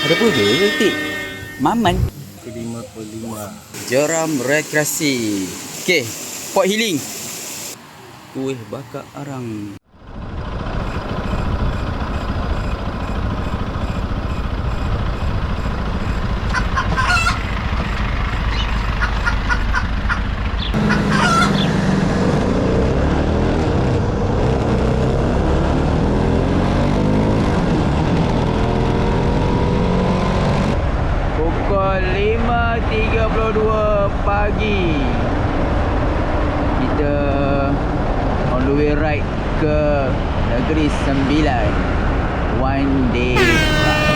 Ada apa je detik? Maman. 55. Jeram rekreasi. Okey, Port Healing. Kuih bakar arang. Pukul 5.32 pagi. Kita on the way right ke Negeri Sembilan. One day ride.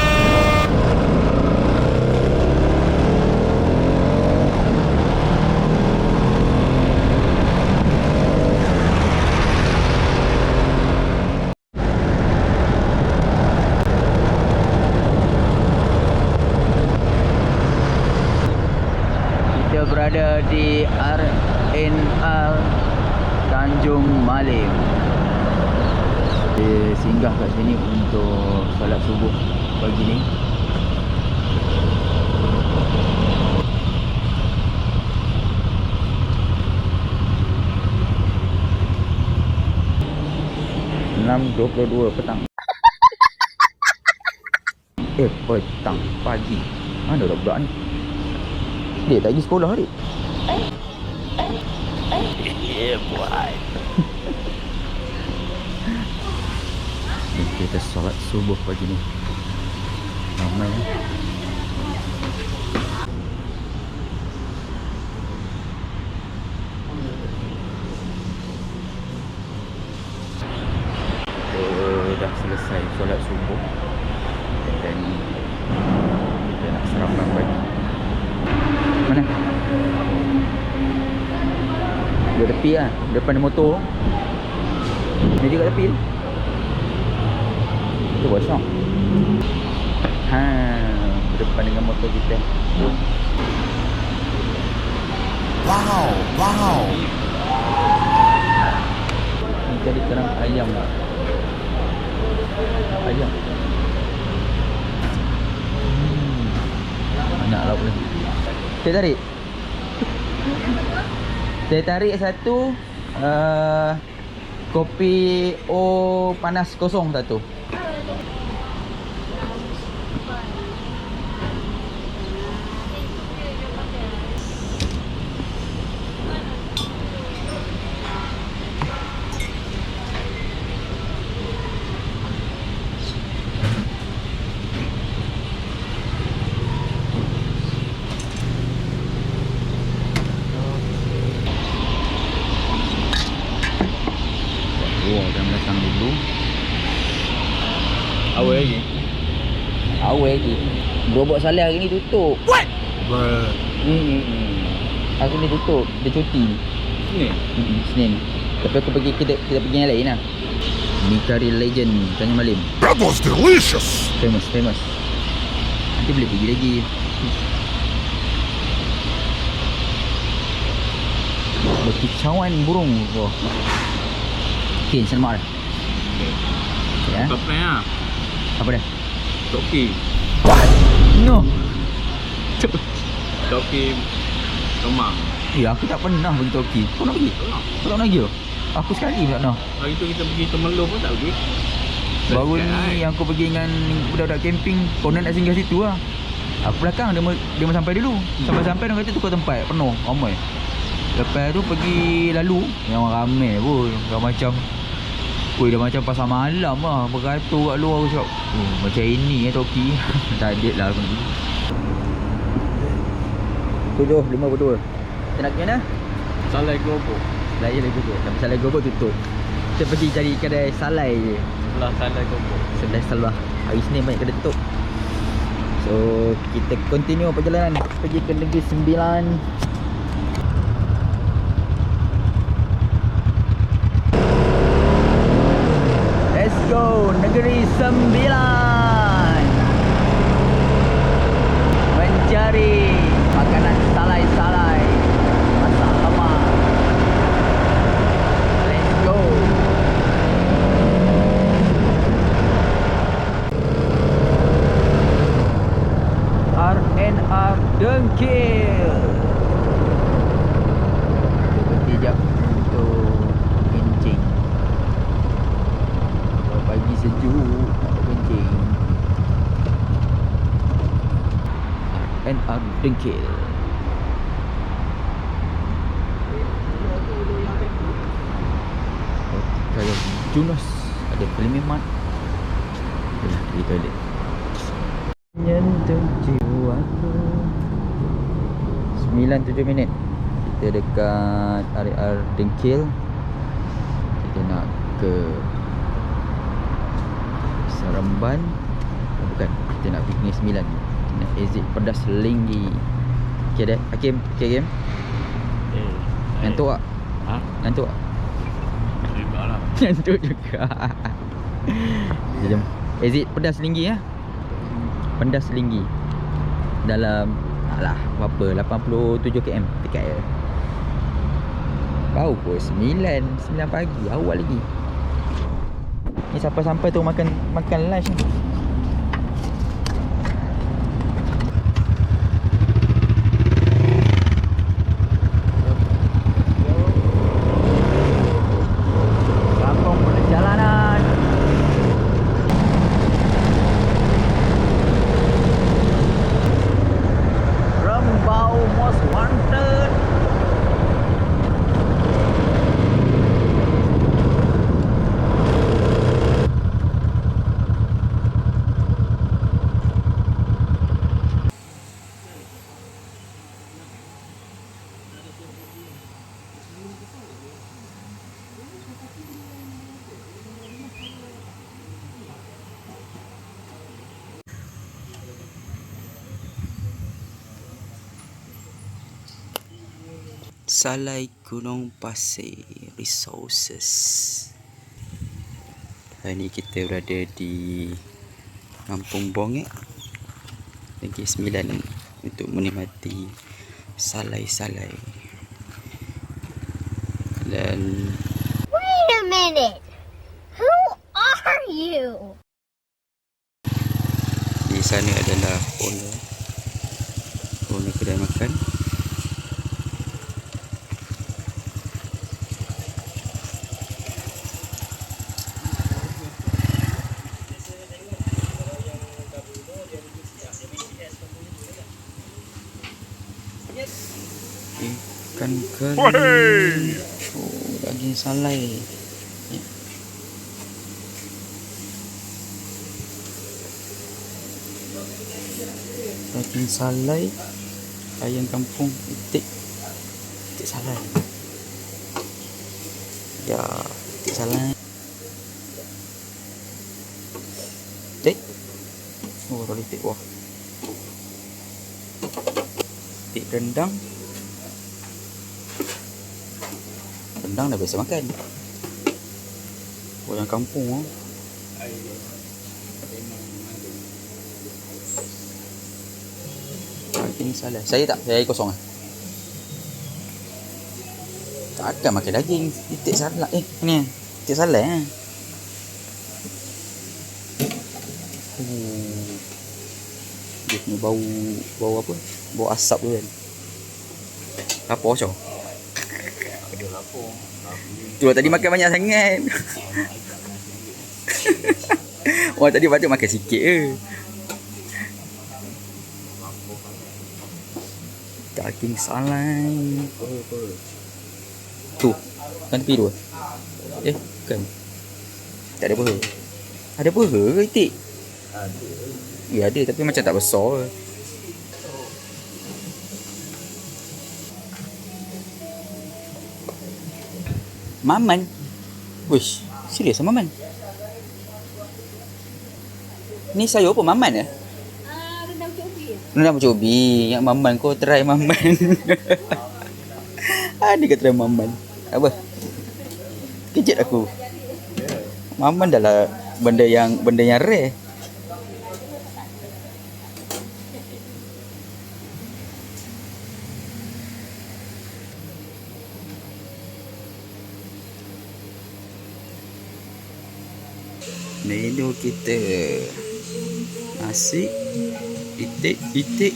Kita berada di RNR Tanjung Malim. Kita singgah kat sini untuk solat subuh pagi ni. (6.22 petang). Petang pagi. Mana budak ni? Dia tak pergi sekolah ni. Yeah boy. Kita solat subuh pagi ni. Ramai ni. Dah selesai solat subuh. Dan kita nak sarapan pagi. Mana? Dia tepi lah. Depan ada motor. Meja kat tepi tu. Itu kosong. Berdepan dengan motor kita. Wow. Ni tadi kerang ayam. Ayam. Banyak lauk ni. Teh tarik. Teh tarik satu. Kopi O panas kosong satu. Jangan datang dulu. Awal lagi. Gerobak Saleh hari ni tutup. What? Hari ni tutup. Dia cuti. Ni. Senin. Tapi aku pergi kita pergi yang lain lah. Mi Kari Legend Tanjung Malim. That was delicious. Famous. Nanti boleh pergi lagi. Berkicauan burung. Oh. Okay, selamat dah. Ya. Apa ya? Apa dah? Toki. What? No. Toki Kemang. Aku tak pernah pergi Toki. Kau nak pergi? Kau tak nak pergi? Aku sekali pun tak pernah. Hari tu kita pergi Temelung pun tak pergi. Baru ni yang aku pergi dengan budak-budak camping. Konon nak singgah situ lah. Aku belakang dia sampai dulu. Sampai-sampai dia kata tukar tempat. Penuh, ramai. Lepas tu pergi lalu. Yang ramai pun. Dah macam dah macam pasar malam lah. Beratur kat luar. Aku cakap macam ini Toki. Tak ada lah aku ni. 7.52. Kita nak ke mana? Salai Globok. Salai Globok. Tapi Salai Globok tutup. Kita pergi cari kedai salai je. Sebelah Salai Globok. Sebelah Salwah. Hari Isnin banyak kedai tutup. So kita continue perjalanan pergi ke Negeri Sembilan. Let's go Negeri Sembilan. Mencari makanan salai-salai. Masak lemak. Let's go. R Dengkil. Kaya Junos ada Filmimat. Di toilet. Nyentuh jiwaku. 9-7 minit. Kita dekat RR Dengkil. Kita nak ke Seremban. Bukan, kita nak pergi Negeri 9. Kita nak exit Pedas Linggi. Okay dah, Hakim. Okay Hakim. Ngantuk tak? Ha? Ngantuk tak? Sebab lah. Ngantuk juga. Jom. Exit Pedas Linggi ya. Pedas Linggi. Dalam berapa? 87 km dekat je. Baru pun 9 pagi, awal lagi. Ni sampai-sampai tu makan lunch ni. Kampung perjalanan. Rembau Most Wanted. Salai Gunung Pasir Resources. Hari ni kita berada di Kampung Bongek, Negeri 9 untuk menikmati salai-salai. Dan Wait a minute. Who are you? di sana adalah owner kedai makan. Ikan kering. Oh, daging salai. Daging salai, ayam kampung, itik salai. Ya, itik salai. Itik. Oh, kalau itik wah. Itik rendang. Rendang dah biasa makan. Orang kampung oh. Daging salai. Saya tak, saya kosong ah. Takkan makan daging itik salai. Ni itik salai ah. Dia punya bau apa? Bau asap tu kan. Apa macam? Tu lah tadi makan banyak sangat. Orang tadi patut makan sikit je. Daging salai. Tu, kan tepi dua. Bukan. Tak ada peha. Ada peha ke itik? Ya ada, tapi macam tak besar. Maman. Wish, serius Maman? Ni sayur apa Maman ya? Rendang cobi. Rendang cobi. Yang Maman kau try Maman. Ada ke try Maman? Apa? Kejut aku. Maman dah lah benda yang rare. Menu kita nasi, itik,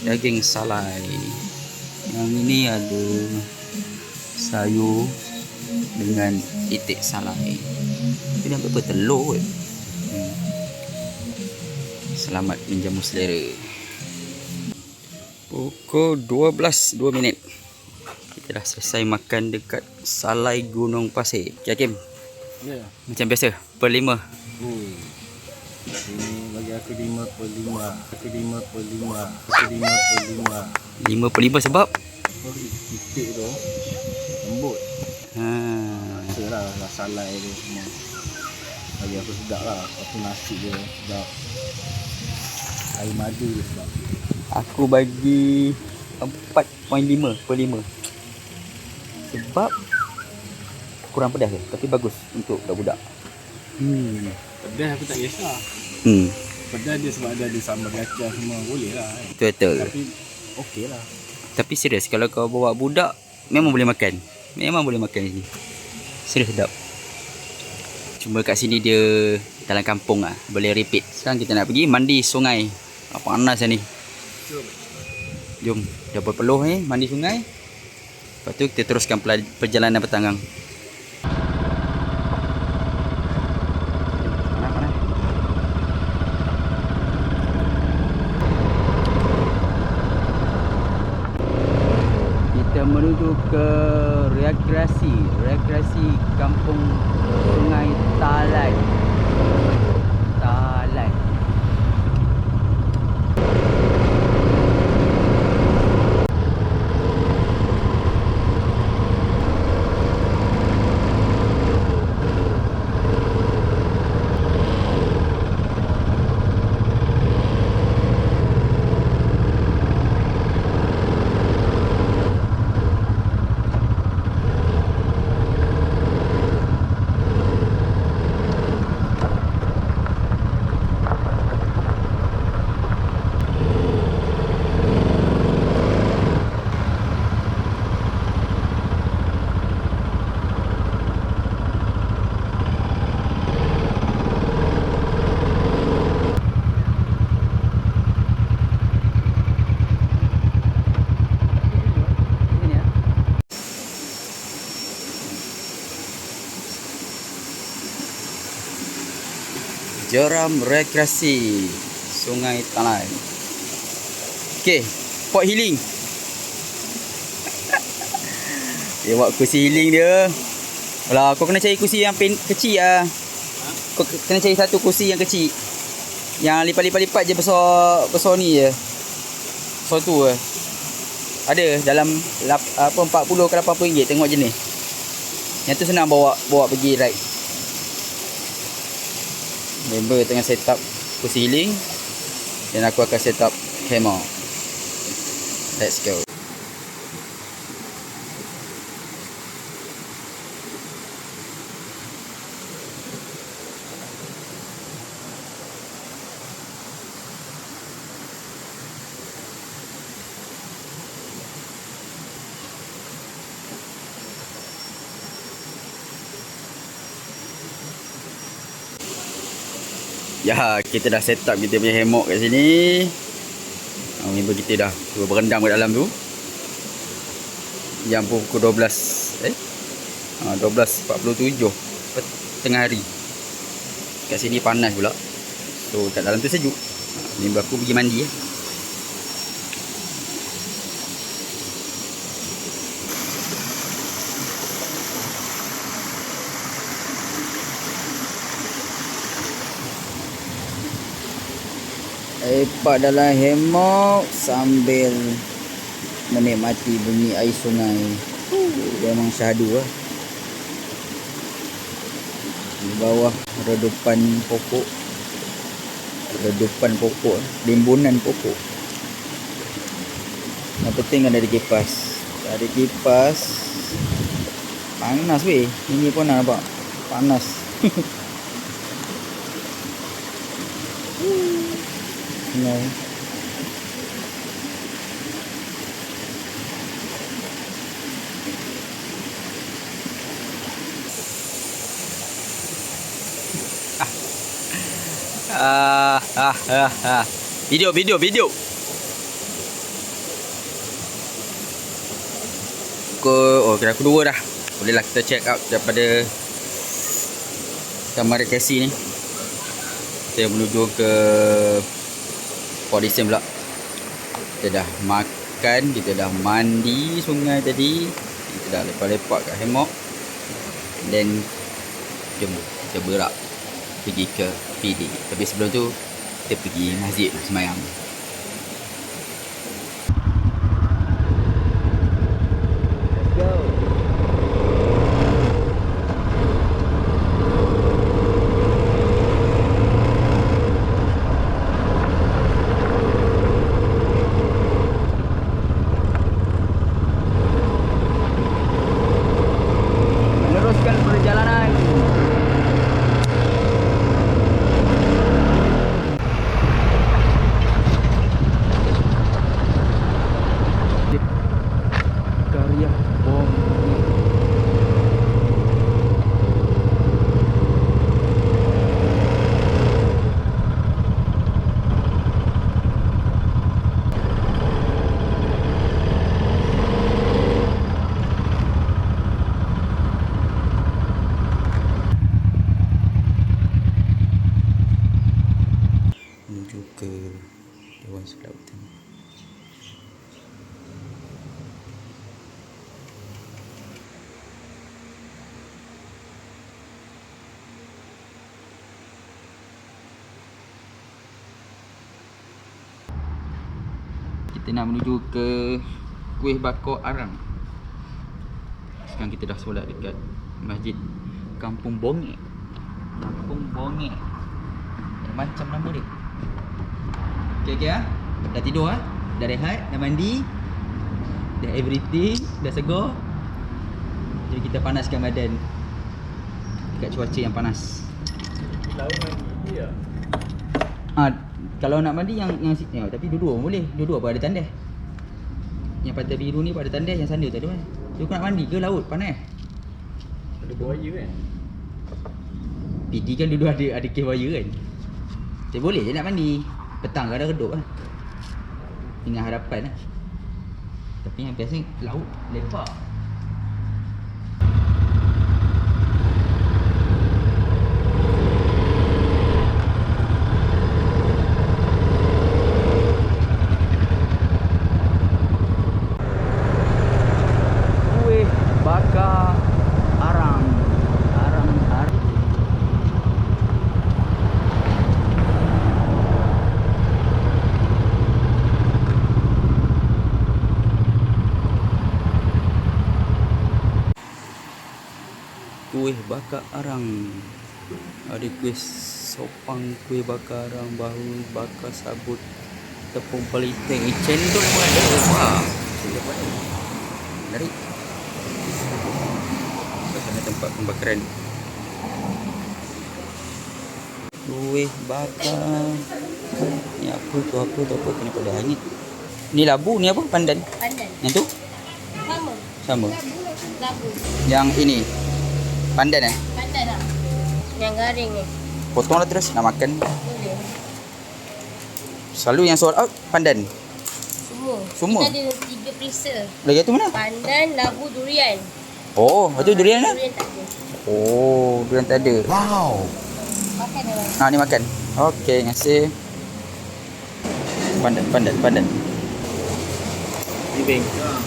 daging salai. Yang ini ada sayur dengan itik salai. Ini apa telur kot. Selamat menjamu selera. Pukul 12, 2 minit. Kita dah selesai makan dekat Salai Gunung Pasir. Okay, Hakim? Ya. Macam biasa, per 5. Ini bagi aku 5/5. Aku 5/5. Aku 5/5. 5 per 5 sebab? Oh, titik tu lembut. Rasalah lah salai tu semua. Bagi aku sedap lah. Lepas tu nasi dia sedap. Air madu dia sedap. Aku bagi 4.5 per 5. Sebab kurang pedas je, tapi bagus untuk budak-budak. Pedas aku tak kisah. Pedas dia sebab ada sambal kacang semua. Boleh lah kan. Betul. Tapi okey lah. Tapi serius, kalau kau bawa budak, memang boleh makan. Memang boleh makan di sini. Serius sedap. Cuma kat sini dia dalam kampung lah. Boleh repeat. Sekarang kita nak pergi mandi sungai. Panas lah ni. Jom. Dah berpeluh ni, mandi sungai. Lepas tu kita teruskan perjalanan petang. Kita menuju ke rekreasi kampung Sungai Talai. Jeram rekreasi Sungai Talai. Okey, pot healing. Dia buat kursi healing dia. Alah, kau kena cari kursi yang kecil ah. Kau kena cari satu kursi yang kecil. Yang lipat-lipat je besar ni je. Besar tu je. Ada dalam 40 ke 80 ringgit, tengok jenis. Yang tu senang bawa pergi ride. Member tengah set up kursi healing dan aku akan set up hammock. Let's go. Ya, kita dah set up kita punya hammock kat sini. Member kita dah berendam kat dalam tu. Jam pukul 12 12.47 tengah hari. Kat sini panas pula. So kat dalam tu sejuk. Member aku pergi mandi ya. Lepak dalam hammock sambil menikmati bunyi air sungai. Memang syahdu lah. Di bawah redupan pokok. Rimbunan pokok. Yang penting ada kipas. Ada kipas. Panas weh. Ini pun nampak panas. No. Video. Kira aku dua dah. Bolehlah kita check out daripada kamar rekreasi ni. Kita menuju ke Polisian pula. Kita dah makan, kita dah mandi sungai tadi, kita dah lepak-lepak kat hammock. Dan jom kita berak pergi ke PD. Tapi sebelum tu kita pergi masjid semayang. Let's go. Meneruskan perjalanan. Karya bom. Menuju ke Dewan Sulawesi. Kita nak menuju ke Kuih Bakar Arang. Sekarang kita dah solat dekat Masjid Kampung Bongek. Kampung Bongek. Macam nama dia. Okay ah. Dah tidur ah. Dah rehat, dah mandi. Dah everything, dah segar. Jadi kita panaskan badan dekat cuaca yang panas. Laut mandi dia. Kalau nak mandi yang tapi dua-dua pun boleh. Dua-dua pun ada tandas. Yang pantai biru ni pun ada tandas, yang sana tak ada mana. Tu kau nak mandi ke laut panas? Ada buaya kan? PD kan dulu ada kes buaya kan. Tapi boleh je nak mandi. Petang kadang redup lah. Dengan harapan lah. Tapi yang biasa laut lepak. Kuih Bakar Arang. Kuih Bakar Arang. Ada kuih sopang, kuih bakar arang, bahu bakar sabut, tepung peliteng, cendol pun ada. Wah, cendol pun ada. Menarik. Sana tempat pembakaran. Kuih bakar. Ni apa tu kena pada hangit. Ni labu, ni apa? Pandan. Pandan. Yang tu? Sama. Sama. Labu. Yang ini. Pandan Pandan lah. Yang garing ni. Potonglah terus nak makan. Boleh. Selalu yang sold out pandan. Semua? Kita ada 3 perisa. Lagi tu mana? Pandan, labu, durian. Oh, itu durian lah. Durian tak ada. Oh, durian tak ada. Wow. Makan dah. Ni makan. Okey, terima kasih. Pandan. Di bengkang.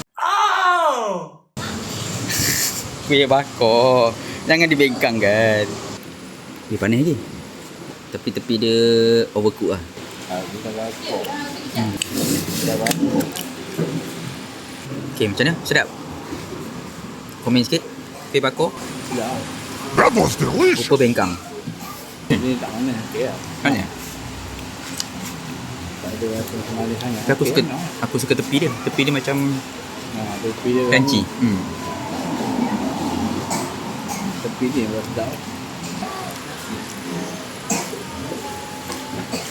Kuih bakar. Jangan dibengkang kan. Panas lagi. Tepi-tepi dia overcook lah. Kita bakar. Dah bakar. Okey, macam mana? Sedap? Komen sikit. Kuih bakar. Dah. That was delicious. Rupa bengkang. Ini tak mana. Okey lah. Kan ya? Tak ada rasa manis sangat. Tapi Okey, aku suka tepi dia. Tepi dia macam tepi dia crunchy. Tepi dia sedap.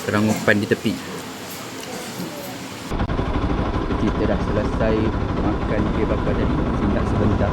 Kerangupan di tepi. Kita dah selesai makan kuih bakar tadi. Singgah sebentar.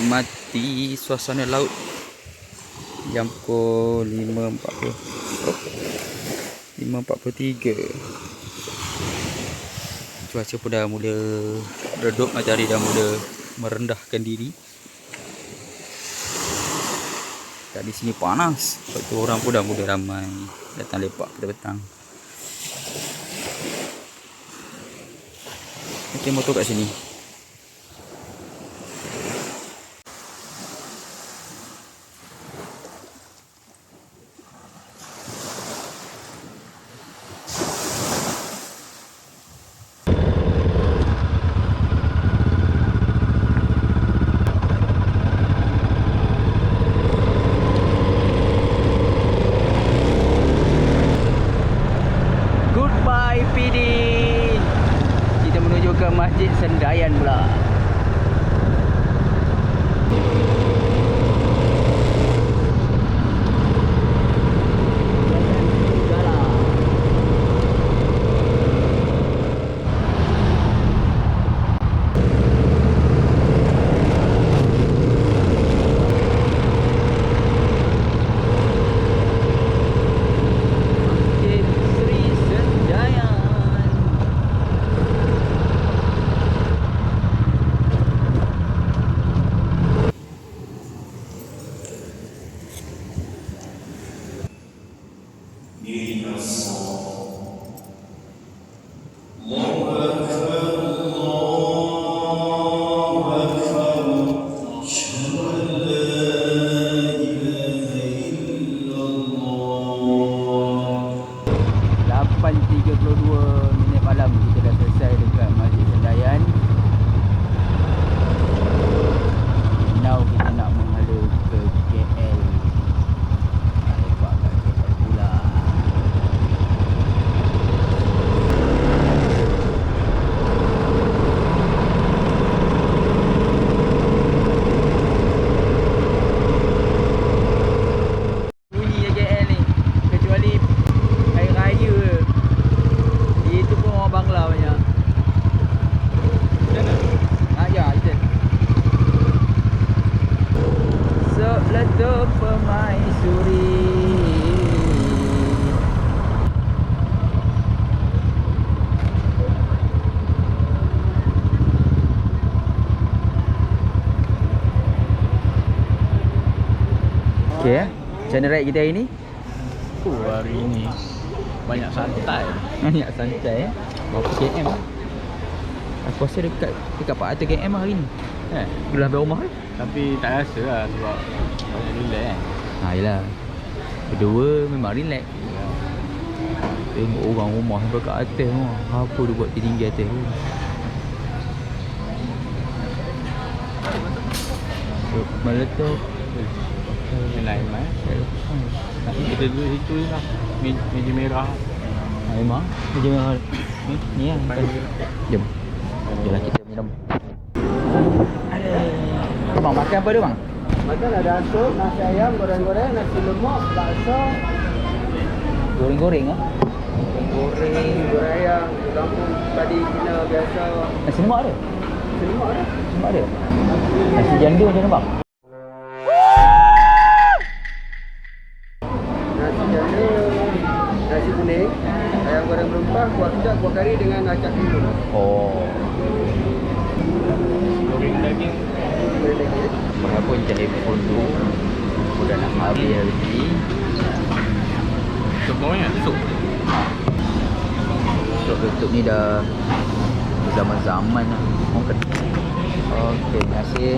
menikmati suasana laut jam pukul 5.43. Cuaca pun dah mula redup, matahari dah mula merendahkan diri. Tadi sini panas, sebab tu orang pun dah mula ramai datang lepak pada petang. Okey, motor kat sini. Goodbye PD. Kita menuju ke Masjid Sendayan pula. Malam kita dah selesai dekat Masjid Sendayan. Now kita nak menghala ke KL. Lepak kat KL pula. Bunyi je KL ni, kecuali hari raya. Itu pun orang Bangla banyak. Ya, itu. Seletup permaisuri. Okay, channel ride kita hari ni. Hari ni banyak santai. Banyak santai. Berapa km? Aku rasa dekat 400 km hari ni. Belah dari rumah ke? Tapi tak rasa lah sebab banyak relax kan. Ha, yelah. Berdua memang relax. Tengok orang rumah sampai kat atas tu. Apa dia buat tinggi atas tu. So, meletup. Lain mai. Kita duduk situ je lah. Meja merah. Memang meja merah ni lah. Jom. Jomlah kita minum. Bang, makan apa tu bang? Makan ada sup, nasi ayam, goreng-goreng, nasi lemak, bakso. Goreng-goreng ah. Goreng ayam, kampung padi Cina biasa. Nasi lemak ada? Nasi lemak ada. Nasi lemak ada? Nasi janda macam mana bang? Nasi janda, nasi kuning, ayam goreng berempah, kuah kicap, kuah kari dengan acak timun. Oh. Goreng daging. Goreng daging. Berapa telefon tu? Udah nak habis lagi. Semuanya sup. Sup tutup ni dah zaman-zaman lah. Okey, terima kasih.